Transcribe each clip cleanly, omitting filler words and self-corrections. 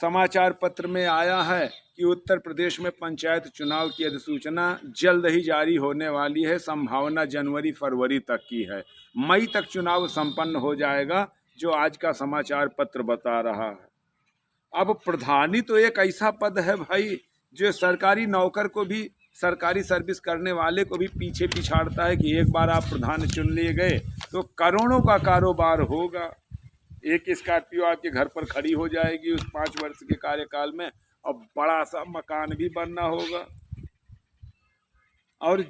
समाचार पत्र में आया है कि उत्तर प्रदेश में पंचायत चुनाव की अधिसूचना जल्द ही जारी होने वाली है। संभावना जनवरी फरवरी तक की है। मई तक चुनाव संपन्न हो जाएगा, जो आज का समाचार पत्र बता रहा है। अब प्रधानी तो एक ऐसा पद है भाई, जो सरकारी नौकर को भी, सरकारी सर्विस करने वाले को भी पीछे पिछाड़ता है कि एक बार आप प्रधान चुन लिए गए तो करोड़ों का कारोबार होगा। एक स्कॉर्पियो आपके घर पर खड़ी हो जाएगी उस 5 वर्ष के कार्यकाल में, और बड़ा सा मकान भी बनना होगा। और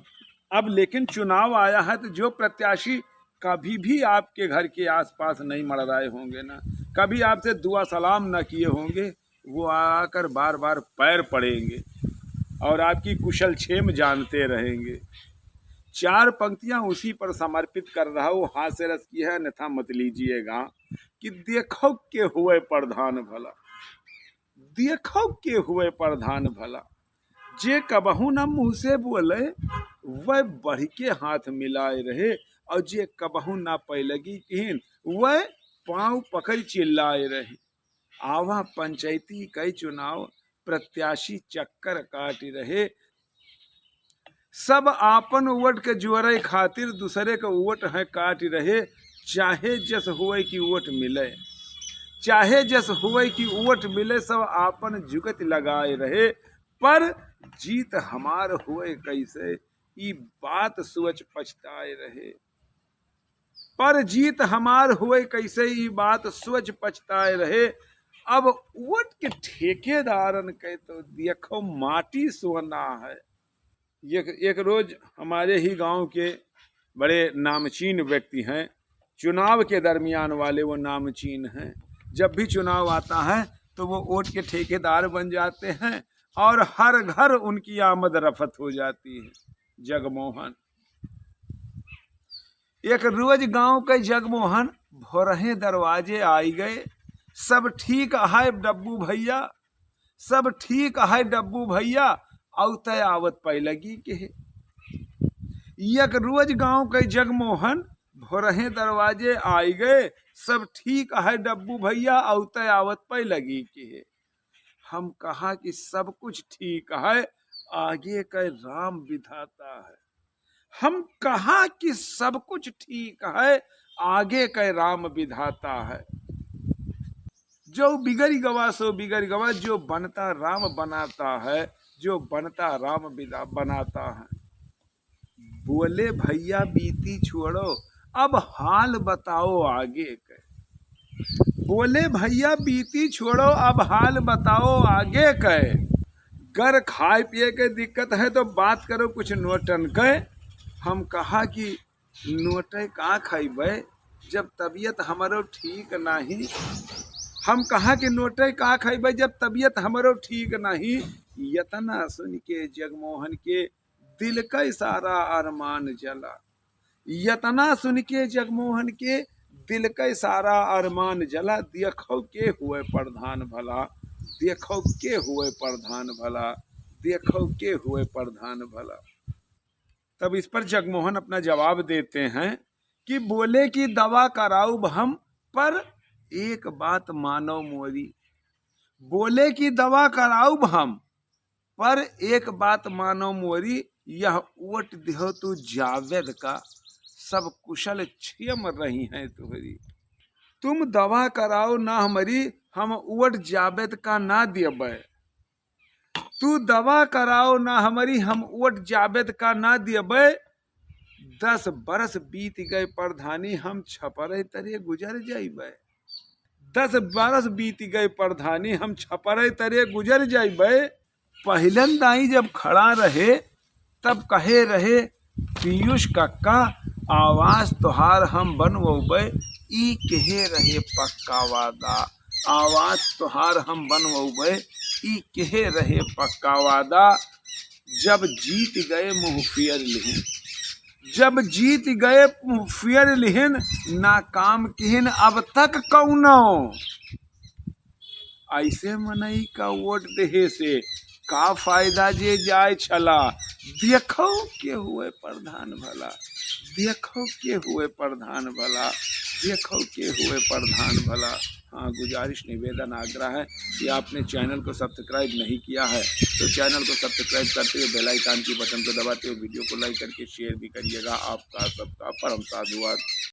अब लेकिन चुनाव आया है तो जो प्रत्याशी कभी भी आपके घर के आसपास नहीं मंडराए होंगे ना, कभी आपसे दुआ सलाम ना किए होंगे, वो आकर बार बार पैर पड़ेंगे और आपकी कुशल क्षेम जानते रहेंगे। 4 पंक्तियां उसी पर समर्पित कर रहा हूँ। हास्य रस की है, अन्यथा मत लीजिएगा। कि देखो के हुए प्रधान भला, देखो के हुए प्रधान भला, जे कबहू न मुँह से बोले वह बढ़ के हाथ मिलाए रहे, और जे कबहू ना पैलगी किन वह पांव पकड़ चिल्लाए रहे। आवा पंचायती कई चुनाव प्रत्याशी चक्कर काट रहे, सब आपन वोट के जुअरे खातिर दूसरे के वोट है काट रहे। चाहे जस हुए कि वोट मिले, चाहे जस हुए कि वोट मिले, सब आपन जुगत लगाए रहे। पर जीत हमार हुए कैसे, ई बात सोच पछताए रहे। पर जीत हमार हुए कैसे, ई बात सोच पछताए रहे। अब वोट के ठेकेदारन के तो देखो माटी सोना है। एक रोज हमारे ही गांव के बड़े नामचीन व्यक्ति हैं, चुनाव के दरमियान वाले वो नामचीन हैं। जब भी चुनाव आता है तो वो वोट के ठेकेदार बन जाते हैं और हर घर उनकी आमद रफत हो जाती है। जगमोहन, एक रोज गांव के जगमोहन भोरहे दरवाजे आई गए। सब ठीक है डब्बू भैया, सब ठीक है डब्बू भैया, औते आवत पैलगी के। एक रोज गांव के जगमोहन भोरहे दरवाजे आई गए, सब ठीक है डब्बू भैया, औते आवत पैलगी के। हम कहा कि सब कुछ ठीक है, आगे का राम विधाता है। हम कहा कि सब कुछ ठीक है, आगे का राम विधाता है। जो बिगड़ गवा सो बिगड़ गवा, जो बनता राम बनाता है, जो बनता राम बनाता है। बोले भैया बीती छोड़ो, अब हाल बताओ आगे के। बोले भैया बीती छोड़ो, अब हाल बताओ आगे के। गर खाए पिए के दिक्कत है तो बात करो कुछ नोटन के। हम कहा कि नोटे कहाँ खाइबे जब तबीयत हमारो ठीक नहीं। हम कहा कि नोटे कहाँ खाइबे जब तबीयत हमारो ठीक नहीं। यतना सुन के जगमोहन के दिल का सारा अरमान जला। यतना सुन के जगमोहन के दिल का सारा अरमान जला। देखो के हुए प्रधान भला, देखो के हुए प्रधान भला, देखो के हुए प्रधान भला। तब इस पर जगमोहन अपना जवाब देते हैं कि बोले कि दवा कराऊ हम, पर एक बात मानो मोरी। बोले कि दवा कराऊ हम, पर एक बात मानो मोरी। यह वोट दिहो तू जावेद का, सब कुशल क्षेम रही हैं तुहरी। तुम दवा कराओ ना हमारी, हम वोट जावेद का ना देबे। तू दवा कराओ ना हमारी, हम वोट जावेद का ना देबे। 10 बरस बीत गए प्रधानी, हम छपरे तरे गुजर जाइबे। 10 बरस बीत गए प्रधानी, हम छपरे तरे गुजर जाइबे। पहलन दाई जब खड़ा रहे तब कहे रहे पीयूष कक्का, आवाज तोहार हम बनवोबे। ई कहे रहे पक्का वादा, आवाज तोहार हम बनवोबे। ई कहे रहे पक्का वादा। जब जीत गए मुँह फेर लिहिन, जब जीत गए मुँह फेर लिहिन, नाकाम किहिन अब तक कौनो। ऐसे मनई का वोट देहे से का फायदा जे जाए छला। देखो के हुए प्रधान भला, देखो के हुए प्रधान भला, देखो के हुए प्रधान भला। हाँ, गुजारिश निवेदन आग्रह है कि आपने चैनल को सब्सक्राइब नहीं किया है तो चैनल को सब्सक्राइब करते हुए बेल आइकन की बटन को दबाते हुए वीडियो को लाइक करके शेयर भी करिएगा। आपका सबका परम साधुवाद।